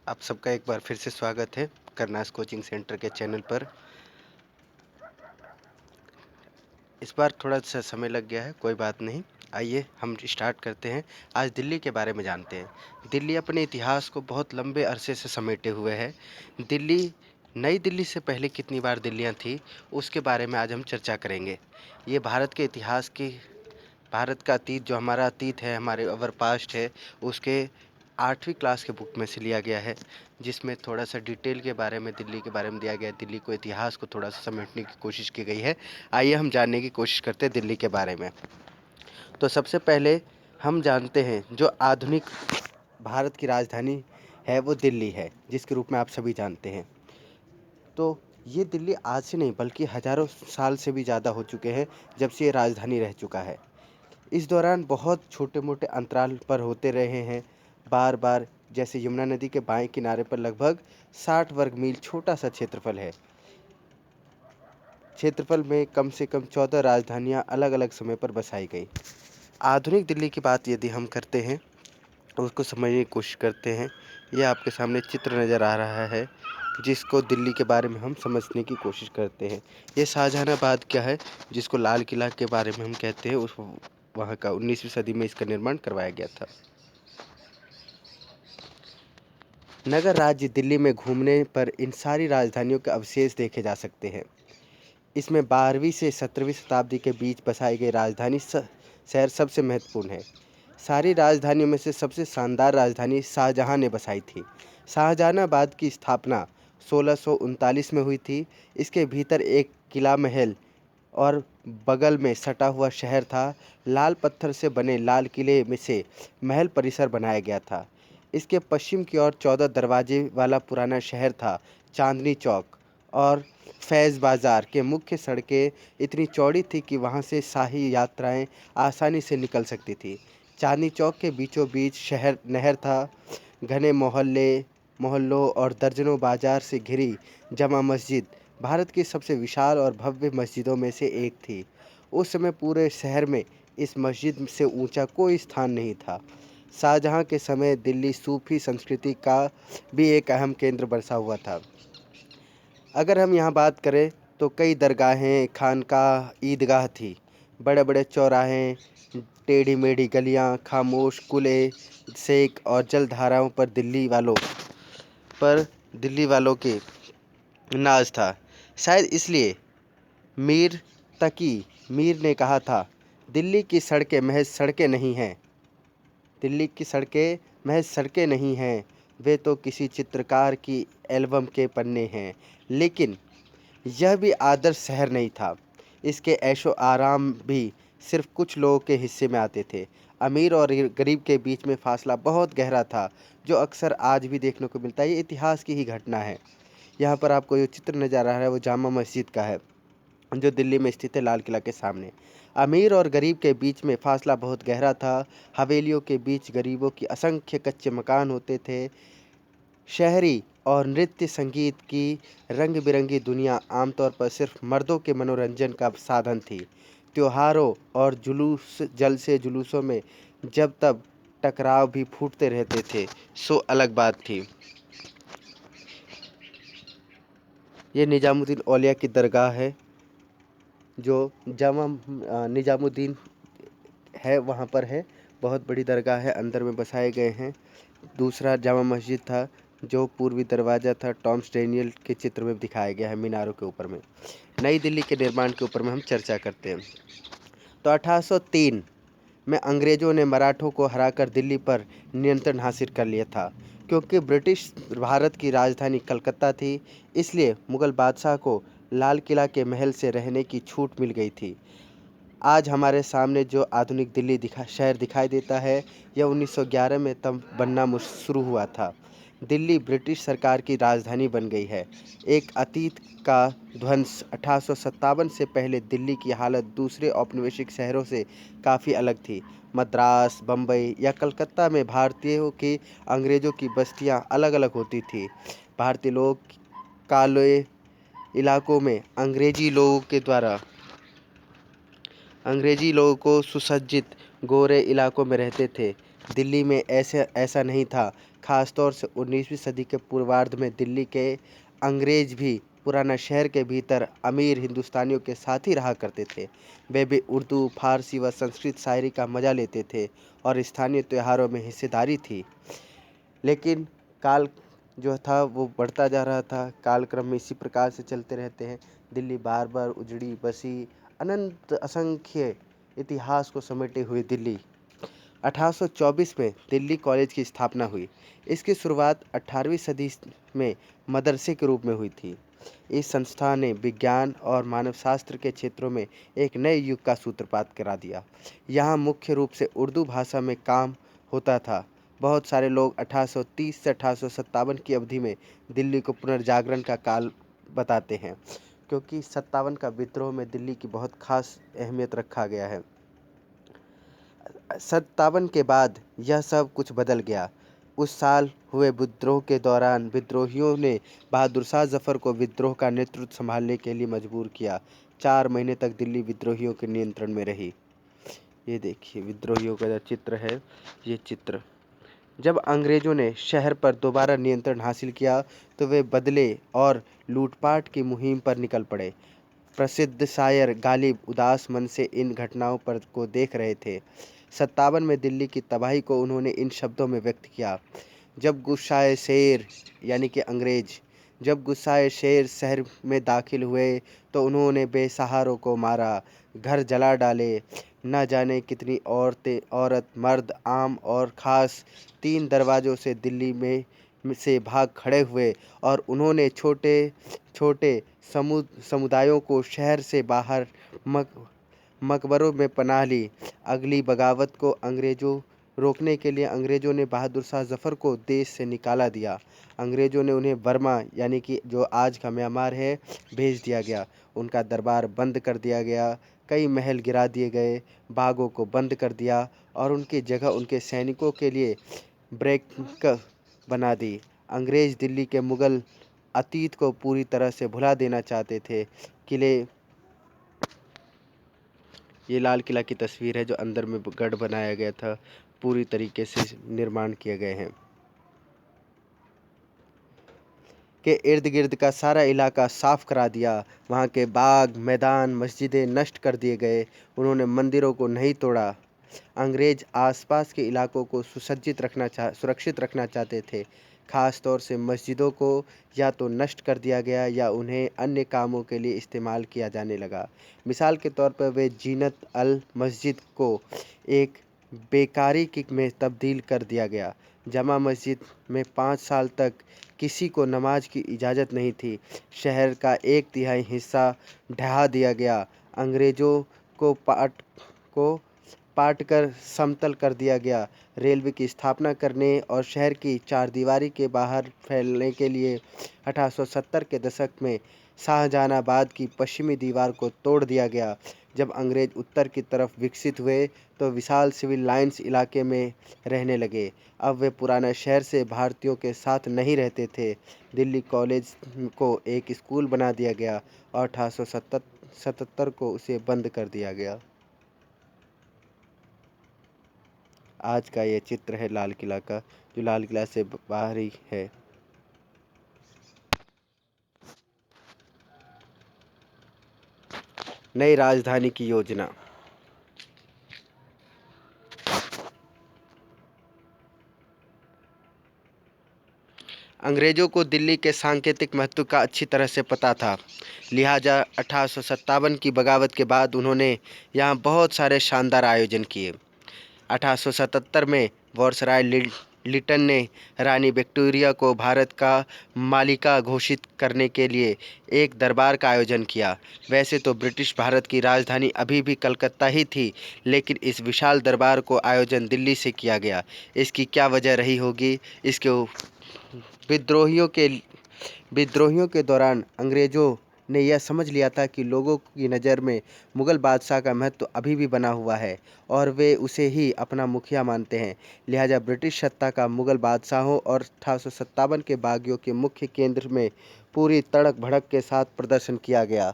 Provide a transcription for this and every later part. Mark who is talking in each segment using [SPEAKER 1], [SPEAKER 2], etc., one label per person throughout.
[SPEAKER 1] आप सबका एक बार फिर से स्वागत है करनास कोचिंग सेंटर के चैनल पर। इस बार थोड़ा-सा समय लग गया है, कोई बात नहीं। आइए हम स्टार्ट करते हैं। आज दिल्ली के बारे में जानते हैं। दिल्ली अपने इतिहास को बहुत लंबे अरसे से समेटे हुए है। दिल्ली नई दिल्ली से पहले कितनी बार दिल्लियाँ थी, उसके बारे में आज हम चर्चा करेंगे। ये भारत के इतिहास की भारत का अतीत जो हमारा अतीत है, हमारे अवर पास्ट है, उसके 8वीं क्लास के बुक में से लिया गया है, जिसमें थोड़ा-सा डिटेल के बारे में दिल्ली के बारे में दिया गया है। दिल्ली को इतिहास को थोड़ा-सा समेटने की कोशिश की गई है। आइए हम जानने की कोशिश करते हैं दिल्ली के बारे में। तो सबसे पहले हम जानते हैं जो आधुनिक भारत की राजधानी है वो दिल्ली है, जिसके रूप में आप सभी जानते हैं। तो ये दिल्ली आज से नहीं बल्कि हज़ारों साल से भी ज़्यादा हो चुके हैं जब से ये राजधानी रह चुका है। इस दौरान बहुत छोटे-मोटे अंतराल पर होते रहे हैं, बार-बार, जैसे यमुना नदी के बाएँ किनारे पर लगभग 60 वर्ग मील छोटा-सा क्षेत्रफल है। क्षेत्रफल में कम से कम 14 राजधानियाँ अलग-अलग समय पर बसाई गई। आधुनिक दिल्ली की बात यदि हम करते हैं, उसको समझने की कोशिश करते हैं। यह आपके सामने चित्र नज़र आ रहा है, जिसको दिल्ली के बारे में हम समझने की कोशिश करते हैं। ये शाहजहानाबाद क्या है, जिसको लाल किला के बारे में हम कहते हैं, उस वहाँ का 19वीं सदी में इसका निर्माण करवाया गया था। नगर राज्य दिल्ली में घूमने पर इन सारी राजधानियों के अवशेष देखे जा सकते हैं। इसमें 12वीं से 17वीं शताब्दी के बीच बसाई गई राजधानी शहर सबसे महत्वपूर्ण है। सारी राजधानियों में से सबसे शानदार राजधानी शाहजहां ने बसाई थी। शाहजहानाबाद की स्थापना 1639 में हुई थी। इसके भीतर एक किला महल और बगल में सटा हुआ शहर था। लाल पत्थर से बने लाल किले में से महल परिसर बनाया गया था। इसके पश्चिम की ओर 14 दरवाजे वाला पुराना शहर था। चांदनी चौक और फैज़ बाज़ार के मुख्य सड़कें इतनी चौड़ी थी कि वहां से शाही यात्राएं आसानी से निकल सकती थी। चांदनी चौक के बीचों बीच शहर नहर था। घने मोहल्लों और दर्जनों बाजार से घिरी जमा मस्जिद भारत की सबसे विशाल और भव्य मस्जिदों में से एक थी। उस समय पूरे शहर में इस मस्जिद से ऊंचा कोई स्थान नहीं था। शाहजहां के समय दिल्ली सूफी संस्कृति का भी एक अहम केंद्र बरसा हुआ था। अगर हम यहाँ बात करें तो कई दरगाहें, खानकाह, ईदगाह थी। बड़े बड़े चौराहे, टेढ़ी मेढ़ी गलियाँ, खामोश कुले शेख और जलधाराओं पर दिल्ली वालों के नाज था। शायद इसलिए मीर तकी मीर ने कहा था, दिल्ली की सड़कें महज सड़कें नहीं हैं। दिल्ली की सड़कें महज सड़कें नहीं हैं, वे तो किसी चित्रकार की एल्बम के पन्ने हैं। लेकिन यह भी आदर्श शहर नहीं था। इसके ऐशो आराम भी सिर्फ कुछ लोगों के हिस्से में आते थे। अमीर और गरीब के बीच में फासला बहुत गहरा था, जो अक्सर आज भी देखने को मिलता है। ये इतिहास की ही घटना है। यहाँ पर आपको जो चित्र नज़र आ रहा है वो जामा मस्जिद का है, जो दिल्ली में स्थित है, लाल किला के सामने। अमीर और गरीब के बीच में फासला बहुत गहरा था। हवेलियों के बीच गरीबों की असंख्य कच्चे मकान होते थे। शहरी और नृत्य संगीत की रंग बिरंगी दुनिया आमतौर पर सिर्फ मर्दों के मनोरंजन का साधन थी। त्योहारों और जुलूसों में जब तब टकराव भी फूटते रहते थे, सो अलग बात थी। ये निजामुद्दीन औलिया की दरगाह है, जो जामा निजामुद्दीन है वहाँ पर है। बहुत बड़ी दरगाह है, अंदर में बसाए गए हैं। दूसरा जामा मस्जिद था, जो पूर्वी दरवाज़ा था, टॉम्स डैनियल के चित्र में दिखाया गया है मीनारों के ऊपर में। नई दिल्ली के निर्माण के ऊपर में हम चर्चा करते हैं। तो 1803 में अंग्रेज़ों ने मराठों को हराकर दिल्ली पर नियंत्रण हासिल कर लिया था। क्योंकि ब्रिटिश भारत की राजधानी कलकत्ता थी, इसलिए मुग़ल बादशाह को लाल किला के महल से रहने की छूट मिल गई थी। आज हमारे सामने जो आधुनिक दिल्ली शहर दिखाई देता है, यह 1911 में तब बनना शुरू हुआ था। दिल्ली ब्रिटिश सरकार की राजधानी बन गई है। एक अतीत का ध्वंस 1857 से पहले दिल्ली की हालत दूसरे औपनिवेशिक शहरों से काफ़ी अलग थी। मद्रास, बम्बई या कलकत्ता में भारतीयों की अंग्रेज़ों की बस्तियां अलग अलग होती थी। भारतीय लोग काले इलाकों में अंग्रेजी लोगों को सुसज्जित गोरे इलाकों में रहते थे। दिल्ली में ऐसा नहीं था। खासतौर से 19वीं सदी के पूर्वार्ध में दिल्ली के अंग्रेज भी पुराना शहर के भीतर अमीर हिंदुस्तानियों के साथ ही रहा करते थे। वे भी उर्दू, फारसी व संस्कृत शायरी का मजा लेते थे और स्थानीय त्योहारों में हिस्सेदारी थी। लेकिन काल जो था वो बढ़ता जा रहा था, कालक्रम में इसी प्रकार से चलते रहते हैं। दिल्ली बार बार उजड़ी बसी, अनंत असंख्य इतिहास को समेटे हुए दिल्ली। 1824 में दिल्ली कॉलेज की स्थापना हुई। इसकी शुरुआत 18वीं सदी में मदरसे के रूप में हुई थी। इस संस्था ने विज्ञान और मानवशास्त्र के क्षेत्रों में एक नए युग का सूत्रपात करा दिया। यहाँ मुख्य रूप से उर्दू भाषा में काम होता था। बहुत सारे लोग 1830 से 1857 की अवधि में दिल्ली को पुनर्जागरण का काल बताते हैं, क्योंकि 57 का विद्रोह में दिल्ली की बहुत खास अहमियत रखा गया है। 57 के बाद यह सब कुछ बदल गया। उस साल हुए विद्रोह के दौरान विद्रोहियों ने बहादुर शाह जफर को विद्रोह का नेतृत्व संभालने के लिए मजबूर किया। 4 महीने तक दिल्ली विद्रोहियों के नियंत्रण में रही। ये देखिए विद्रोहियों का जो चित्र है, ये चित्र। जब अंग्रेजों ने शहर पर दोबारा नियंत्रण हासिल किया तो वे बदले और लूटपाट की मुहिम पर निकल पड़े। प्रसिद्ध शायर गालिब उदास मन से इन घटनाओं पर को देख रहे थे। 57 में दिल्ली की तबाही को उन्होंने इन शब्दों में व्यक्त किया। जब गुस्साए शेर यानी कि अंग्रेज जब गुस्साए शेर शहर में दाखिल हुए तो उन्होंने बेसहारों को मारा, घर जला डाले। न जाने कितनी औरत, मर्द, आम और खास 3 दरवाज़ों से दिल्ली में से भाग खड़े हुए और उन्होंने छोटे छोटे समुदायों को शहर से बाहर मकबरों में पनाह ली। अगली बगावत को रोकने के लिए अंग्रेज़ों ने बहादुर शाह जफर को देश से निकाला दिया। अंग्रेज़ों ने उन्हें बर्मा यानी कि जो आज का म्यांमार है भेज दिया गया। उनका दरबार बंद कर दिया गया, कई महल गिरा दिए गए, बागों को बंद कर दिया और उनकी जगह उनके सैनिकों के लिए ब्रेक बना दी। अंग्रेज़ दिल्ली के मुग़ल अतीत को पूरी तरह से भुला देना चाहते थे। ये लाल किला की तस्वीर है जो अंदर में गढ़ बनाया गया था, पूरी तरीके से निर्माण किए गए हैं। के इर्द गिर्द का सारा इलाका साफ करा दिया। वहाँ के बाग, मैदान, मस्जिदें नष्ट कर दिए गए। उन्होंने मंदिरों को नहीं तोड़ा। अंग्रेज आसपास के इलाकों को सुरक्षित रखना चाहते थे। ख़ास तौर से मस्जिदों को या तो नष्ट कर दिया गया या उन्हें अन्य कामों के लिए इस्तेमाल किया जाने लगा। मिसाल के तौर पर वे जीनत अल मस्जिद को एक बेकारी में तब्दील कर दिया गया। जमा मस्जिद में 5 साल तक किसी को नमाज की इजाज़त नहीं थी। शहर का 1/3 हिस्सा ढहा दिया गया। अंग्रेज़ों को पाट कर समतल कर दिया गया। रेलवे की स्थापना करने और शहर की चारदीवारी के बाहर फैलने के लिए 1870 के दशक में शाहजहानाबाद की पश्चिमी दीवार को तोड़ दिया गया। जब अंग्रेज उत्तर की तरफ विकसित हुए तो विशाल सिविल लाइन्स इलाके में रहने लगे। अब वे पुराना शहर से भारतीयों के साथ नहीं रहते थे। दिल्ली कॉलेज को एक स्कूल बना दिया गया और 1877 को उसे बंद कर दिया गया। आज का ये चित्र है लाल किला का, जो लाल किला से बाहर ही है। नई राजधानी की योजना। अंग्रेज़ों को दिल्ली के सांकेतिक महत्व का अच्छी तरह से पता था, लिहाजा 1857 की बगावत के बाद उन्होंने यहाँ बहुत सारे शानदार आयोजन किए। 1877 में वायसराय लिटन ने रानी विक्टोरिया को भारत का मालिका घोषित करने के लिए एक दरबार का आयोजन किया। वैसे तो ब्रिटिश भारत की राजधानी अभी भी कलकत्ता ही थी, लेकिन इस विशाल दरबार को आयोजन दिल्ली से किया गया। इसकी क्या वजह रही होगी? इसके विद्रोहियों के दौरान अंग्रेज़ों ने यह समझ लिया था कि लोगों की नज़र में मुग़ल बादशाह का महत्व अभी भी बना हुआ है और वे उसे ही अपना मुखिया मानते हैं। लिहाजा ब्रिटिश सत्ता का मुग़ल बादशाहों और 1857 के बागियों के मुख्य केंद्र में पूरी तड़क भड़क के साथ प्रदर्शन किया गया।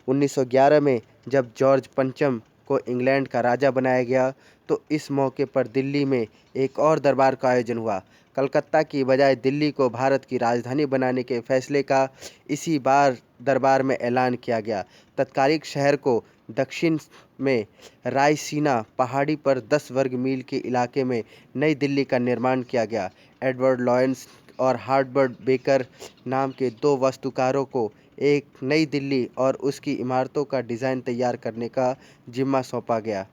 [SPEAKER 1] 1911 में जब जॉर्ज पंचम को इंग्लैंड का राजा बनाया गया तो इस मौके पर दिल्ली में एक और दरबार का आयोजन हुआ। कलकत्ता की बजाय दिल्ली को भारत की राजधानी बनाने के फैसले का इसी बार दरबार में ऐलान किया गया। तत्कालीन शहर को दक्षिण में रायसीना पहाड़ी पर 10 वर्ग मील के इलाके में नई दिल्ली का निर्माण किया गया। एडवर्ड लॉरेंस और हार्वर्ड बेकर नाम के दो वास्तुकारों को एक नई दिल्ली और उसकी इमारतों का डिज़ाइन तैयार करने का जिम्मा सौंपा गया।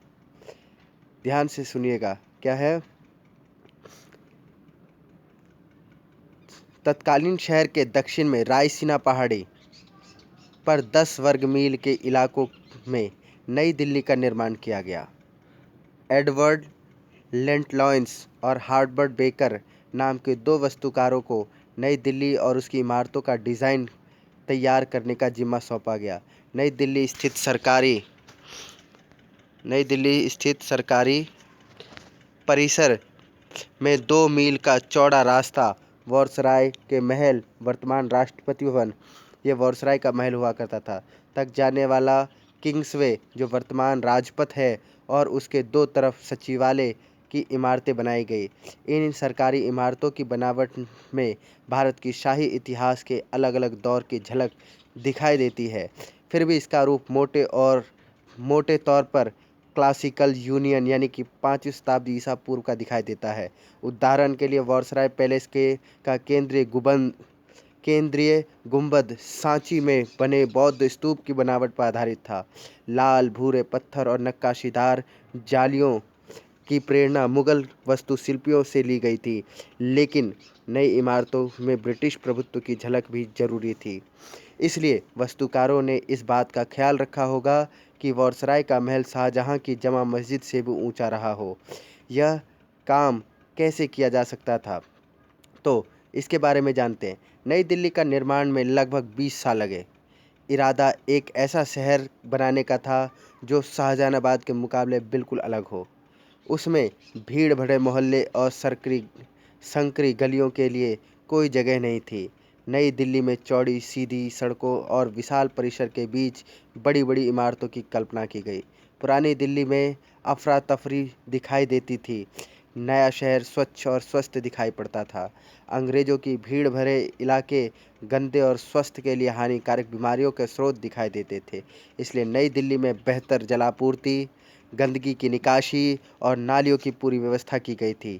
[SPEAKER 1] ध्यान से सुनिएगा, क्या है? तत्कालीन शहर के दक्षिण में रायसीना पहाड़ी पर 10 वर्ग मील के इलाकों में नई दिल्ली का निर्माण किया गया। एडवर्ड लेंटलॉयंस और हार्वर्ड बेकर नाम के दो वास्तुकारों को नई दिल्ली और उसकी इमारतों का डिज़ाइन तैयार करने का जिम्मा सौंपा गया। नई दिल्ली स्थित सरकारी परिसर में 2 मील का चौड़ा रास्ता वायसराय के महल, वर्तमान राष्ट्रपति भवन, ये वायसराय का महल हुआ करता था, तक जाने वाला किंग्सवे जो वर्तमान राजपथ है और उसके दो तरफ सचिवालय की इमारतें बनाई गई। इन सरकारी इमारतों की बनावट में भारत की शाही इतिहास के अलग अलग दौर की झलक दिखाई देती है। फिर भी इसका रूप मोटे तौर पर क्लासिकल यूनियन यानी कि 5वीं शताब्दी ईसा पूर्व का दिखाई देता है। उदाहरण के लिए वायसराय पैलेस का केंद्रीय गुंबद सांची में बने बौद्ध स्तूप की बनावट पर आधारित था। लाल भूरे पत्थर और नक्काशीदार जालियों की प्रेरणा मुगल वास्तुशिल्पियों से ली गई थी, लेकिन नई इमारतों में ब्रिटिश प्रभुत्व की झलक भी जरूरी थी। इसलिए वास्तुकारों ने इस बात का ख्याल रखा होगा कि वायसराय का महल शाहजहां की जमा मस्जिद से भी ऊंचा रहा हो। यह काम कैसे किया जा सकता था, तो इसके बारे में जानते हैं। नई दिल्ली का निर्माण में लगभग 20 साल लगे। इरादा एक ऐसा शहर बनाने का था जो शाहजहानाबाद के मुकाबले बिल्कुल अलग हो। उसमें भीड़ भरे मोहल्ले और संकरी गलियों के लिए कोई जगह नहीं थी। नई दिल्ली में चौड़ी सीधी सड़कों और विशाल परिसर के बीच बड़ी बड़ी इमारतों की कल्पना की गई। पुरानी दिल्ली में अफरा तफरी दिखाई देती थी। नया शहर स्वच्छ और स्वस्थ दिखाई पड़ता था। अंग्रेजों की भीड़ भरे इलाके गंदे और स्वास्थ्य के लिए हानिकारक बीमारियों के स्रोत दिखाई देते थे। इसलिए नई दिल्ली में बेहतर जलापूर्ति, गंदगी की निकासी और नालियों की पूरी व्यवस्था की गई थी,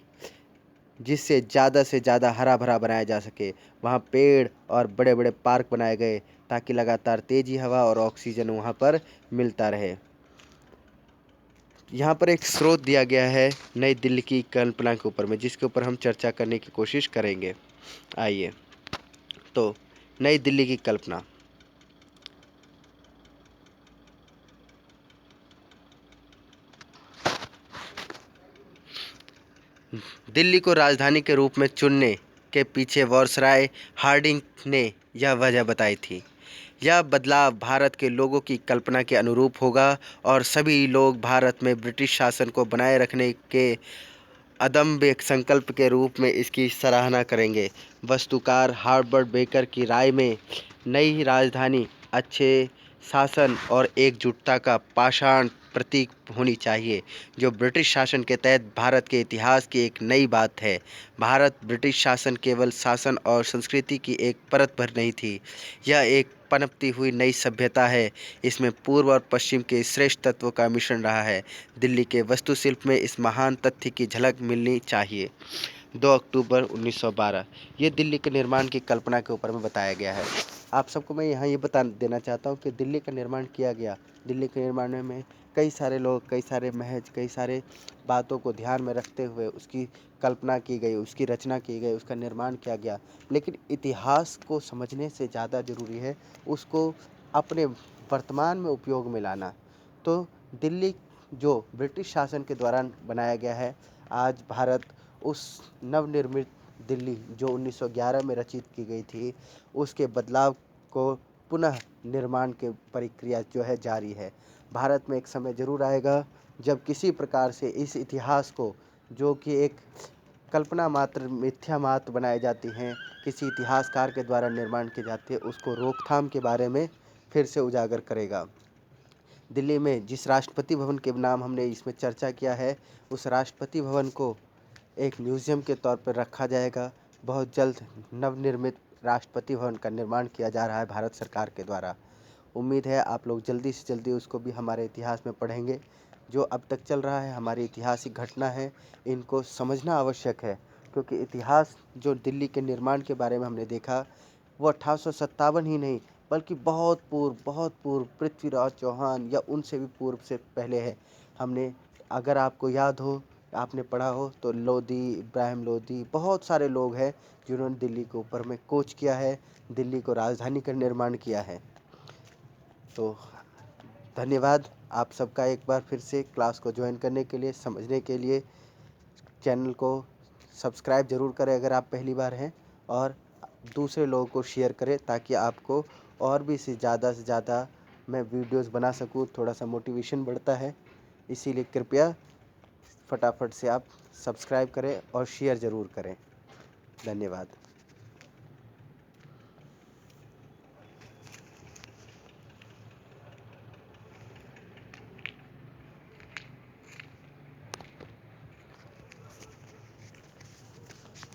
[SPEAKER 1] जिससे ज़्यादा से ज़्यादा हरा भरा बनाया जा सके। वहाँ पेड़ और बड़े बड़े पार्क बनाए गए ताकि लगातार तेज़ी हवा और ऑक्सीजन वहाँ पर मिलता रहे। यहाँ पर एक स्रोत दिया गया है नई दिल्ली की कल्पना के ऊपर में, जिसके ऊपर हम चर्चा करने की कोशिश करेंगे। आइए, तो नई दिल्ली की कल्पना। दिल्ली को राजधानी के रूप में चुनने के पीछे वायसराय हार्डिंग ने यह वजह बताई थी। यह बदलाव भारत के लोगों की कल्पना के अनुरूप होगा और सभी लोग भारत में ब्रिटिश शासन को बनाए रखने के अदम्य संकल्प के रूप में इसकी सराहना करेंगे। वास्तुकार हार्वर्ड बेकर की राय में नई राजधानी अच्छे शासन और एकजुटता का पाषाण प्रतीक होनी चाहिए, जो ब्रिटिश शासन के तहत भारत के इतिहास की एक नई बात है। भारत ब्रिटिश शासन केवल शासन और संस्कृति की एक परत भर नहीं थी, यह एक पनपती हुई नई सभ्यता है। इसमें पूर्व और पश्चिम के श्रेष्ठ तत्वों का मिश्रण रहा है। दिल्ली के वास्तुशिल्प में इस महान तथ्य की झलक मिलनी चाहिए। 2 अक्टूबर 1912 ये दिल्ली के निर्माण की कल्पना के ऊपर में बताया गया है। आप सबको मैं यहाँ ये बता देना चाहता हूँ कि दिल्ली का निर्माण किया गया। दिल्ली के निर्माण में कई सारे लोग, कई सारे महज, कई सारे बातों को ध्यान में रखते हुए उसकी कल्पना की गई, उसकी रचना की गई, उसका निर्माण किया गया। लेकिन इतिहास को समझने से ज़्यादा ज़रूरी है उसको अपने वर्तमान में उपयोग में लाना। तो दिल्ली जो ब्रिटिश शासन के दौरान बनाया गया है, आज भारत उस नवनिर्मित दिल्ली जो 1911 में रचित की गई थी, उसके बदलाव को पुनः निर्माण के प्रक्रिया जो है जारी है। भारत में एक समय ज़रूर आएगा जब किसी प्रकार से इस इतिहास को, जो कि एक कल्पना मात्र, मिथ्या मात्र बनाई जाती हैं, किसी इतिहासकार के द्वारा निर्माण की जाती है, उसको रोकथाम के बारे में फिर से उजागर करेगा। दिल्ली में जिस राष्ट्रपति भवन के नाम हमने इसमें चर्चा किया है, उस राष्ट्रपति भवन को एक म्यूज़ियम के तौर पर रखा जाएगा। बहुत जल्द नवनिर्मित राष्ट्रपति भवन का निर्माण किया जा रहा है भारत सरकार के द्वारा। उम्मीद है आप लोग जल्दी से जल्दी उसको भी हमारे इतिहास में पढ़ेंगे। जो अब तक चल रहा है हमारी ऐतिहासिक घटना है, इनको समझना आवश्यक है, क्योंकि इतिहास जो दिल्ली के निर्माण के बारे में हमने देखा, वो 1857 ही नहीं बल्कि बहुत पूर्व पृथ्वीराज चौहान या उनसे भी पूर्व से पहले है। हमने, अगर आपको याद हो, आपने पढ़ा हो तो लोदी, इब्राहिम लोदी, बहुत सारे लोग हैं जिन्होंने दिल्ली के ऊपर में कूच किया है, दिल्ली को राजधानी का निर्माण किया है। तो धन्यवाद आप सबका एक बार फिर से क्लास को ज्वाइन करने के लिए, समझने के लिए। चैनल को सब्सक्राइब ज़रूर करें अगर आप पहली बार हैं, और दूसरे लोगों को शेयर करें ताकि आपको और भी से ज़्यादा मैं वीडियोस बना सकूं। थोड़ा सा मोटिवेशन बढ़ता है, इसीलिए कृपया फटाफट से आप सब्सक्राइब करें और शेयर ज़रूर करें। धन्यवाद।